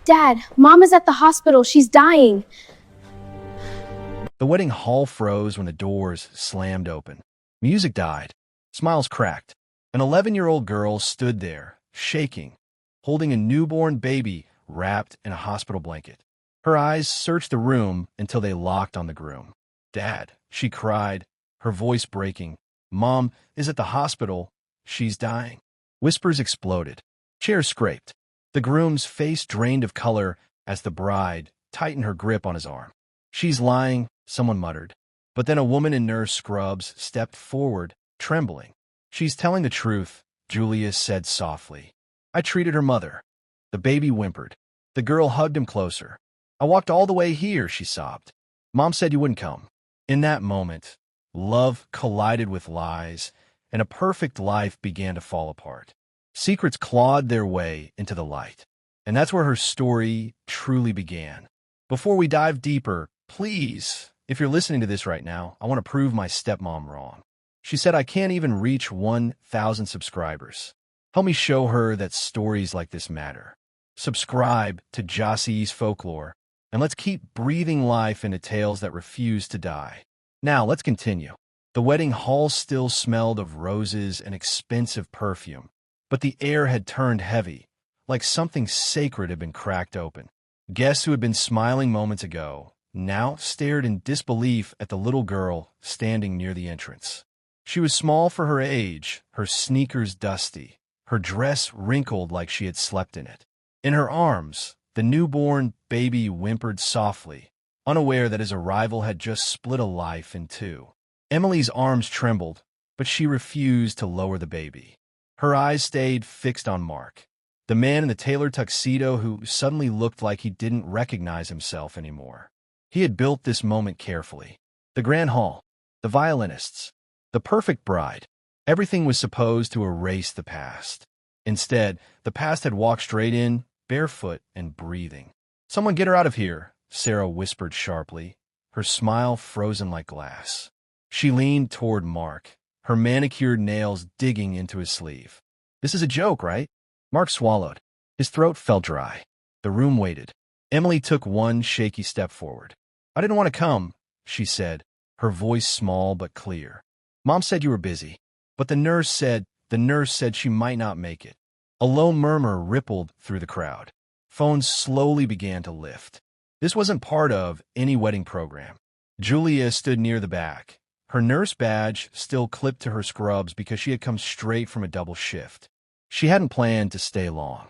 Dad, Mom is at the hospital. She's dying. The wedding hall froze when the doors slammed open. Music died. Smiles cracked. An 11-year-old girl stood there, shaking, holding a newborn baby wrapped in a hospital blanket. Her eyes searched the room until they locked on the groom. "Dad," she cried, her voice breaking. "Mom is at the hospital. She's dying." Whispers exploded. Chairs scraped. The groom's face drained of color as the bride tightened her grip on his arm. "She's lying," someone muttered. But then a woman in nurse scrubs stepped forward, trembling. "She's telling the truth," Julius said softly. "I treated her mother." The baby whimpered. The girl hugged him closer. "I walked all the way here," she sobbed. "Mom said you wouldn't come." In that moment, love collided with lies, and a perfect life began to fall apart. Secrets clawed their way into the light. And that's where her story truly began. Before we dive deeper, please, if you're listening to this right now, I want to prove my stepmom wrong. She said I can't even reach 1,000 subscribers. Help me show her that stories like this matter. Subscribe to Jossie's Folklore, and let's keep breathing life into tales that refuse to die. Now, let's continue. The wedding hall still smelled of roses and expensive perfume, but the air had turned heavy, like something sacred had been cracked open. Guests who had been smiling moments ago now stared in disbelief at the little girl standing near the entrance. She was small for her age, her sneakers dusty, her dress wrinkled like she had slept in it. In her arms, the newborn baby whimpered softly, unaware that his arrival had just split a life in two. Emily's arms trembled, but she refused to lower the baby. Her eyes stayed fixed on Mark, the man in the tailored tuxedo who suddenly looked like he didn't recognize himself anymore. He had built this moment carefully. The grand hall, the violinists, the perfect bride. Everything was supposed to erase the past. Instead, the past had walked straight in, barefoot and breathing. "Someone get her out of here," Sarah whispered sharply, her smile frozen like glass. She leaned toward Mark, her manicured nails digging into his sleeve. "This is a joke, right?" Mark swallowed. His throat felt dry. The room waited. Emily took one shaky step forward. "I didn't want to come," she said, her voice small but clear. "Mom said you were busy, but the nurse said she might not make it." A low murmur rippled through the crowd. Phones slowly began to lift. This wasn't part of any wedding program. Julia stood near the back, her nurse badge still clipped to her scrubs because she had come straight from a double shift. She hadn't planned to stay long.